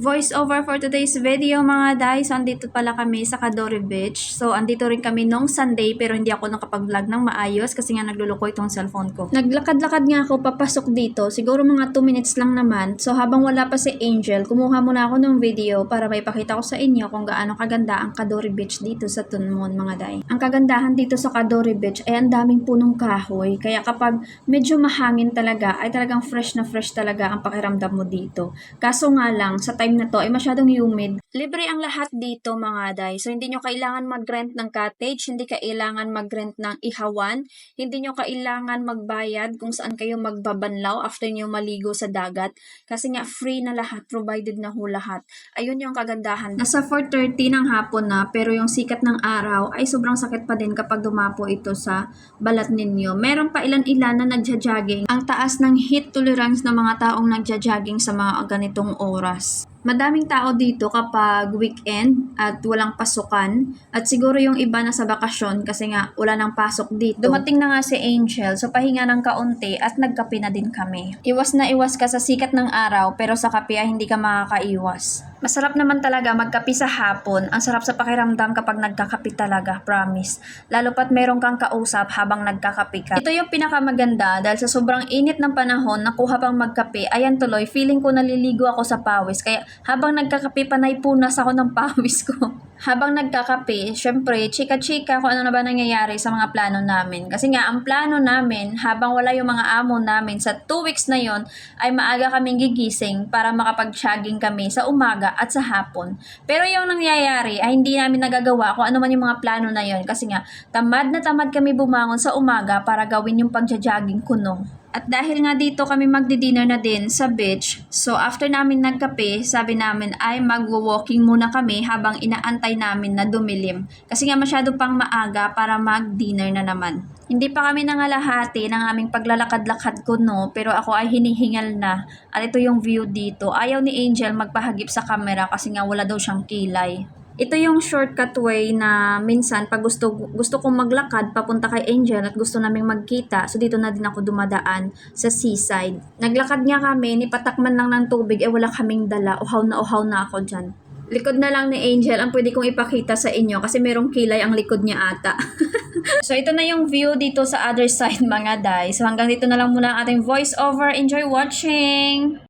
Voice over for today's video mga day. So, andito pala kami sa Cadore Beach. So, andito rin kami nung Sunday pero hindi ako nakapag-vlog ng maayos kasi nga nagluloko itong cellphone ko. Naglakad-lakad nga ako papasok dito. Siguro mga 2 minutes lang naman. So, habang wala pa si Angel, kumuha muna ako ng video para may pakita ko sa inyo kung gaano kaganda ang Cadore Beach dito sa Tunmon mga day. Ang kagandahan dito sa Cadore Beach ay ang daming punong kahoy. Kaya kapag medyo mahangin talaga, ay talagang fresh na fresh talaga ang pakiramdam mo dito. Kaso nga lang, sa time na to ay masyadong humid. Libre ang lahat dito mga day. So hindi nyo kailangan mag-rent ng cottage, hindi kailangan mag-rent ng ihawan, hindi nyo kailangan magbayad kung saan kayo magbabanlaw after nyo maligo sa dagat. Kasi nga free na lahat, provided na ho lahat. Ayun yung kagandahan. Nasa 4:30 ng hapon na pero yung sikat ng araw ay sobrang sakit pa din kapag dumapo ito sa balat ninyo. Meron pa ilan-ilan na nagja-jogging. Ang taas ng heat tolerance ng mga taong nagja-jogging sa mga ganitong oras. Madaming tao dito kapag weekend at walang pasukan at siguro yung iba na sa bakasyon kasi nga wala nang pasok dito. Dumating na nga si Angel so pahinga ng kaunti at nagkape na din kami. Iwas na iwas ka sa sikat ng araw pero sa kape ay hindi ka makakaiwas. Masarap naman talaga magkape sa hapon. Ang sarap sa pakiramdam kapag nagkakape talaga, promise. Lalo pat meron kang kausap habang nagkakape ka. Ito yung pinakamaganda dahil sa sobrang init ng panahon nakuha pang magkape. Ayan tuloy, feeling ko naliligo ako sa pawis kaya habang nagkakape, panay punas ako ng pawis ko. Habang nagkakape, syempre, chika-chika kung ano na ba nangyayari sa mga plano namin. Kasi nga, ang plano namin, habang wala yung mga amo namin, sa 2 weeks na yon ay maaga kaming gigising para makapag-jogging kami sa umaga at sa hapon. Pero yung nangyayari ay hindi namin nagagawa kung ano man yung mga plano na yon. Kasi nga, tamad na tamad kami bumangon sa umaga para gawin yung pag-jogging kuno. At dahil nga dito kami magdi-dinner na din sa beach, so after namin nagkape, sabi namin ay magwo-walking muna kami habang inaantay namin na dumilim. Kasi nga masyado pang maaga para mag-dinner na naman. Hindi pa kami nangalahati ng aming paglalakad-lakad kuno, pero ako ay hinihingal na. At ito yung view dito. Ayaw ni Angel magpahagip sa camera kasi nga wala daw siyang kilay. Ito yung shortcut way na minsan pag gusto kong maglakad papunta kay Angel at gusto naming magkita, so dito na din ako dumadaan sa seaside. Naglakad nga kami, nipatakman lang ng tubig, wala kaming dala, uhaw na ako dyan. Likod na lang ni Angel ang pwede kong ipakita sa inyo kasi merong kilay ang likod niya ata. So ito na yung view dito sa other side mga day. So hanggang dito na lang muna ang ating voice over. Enjoy watching!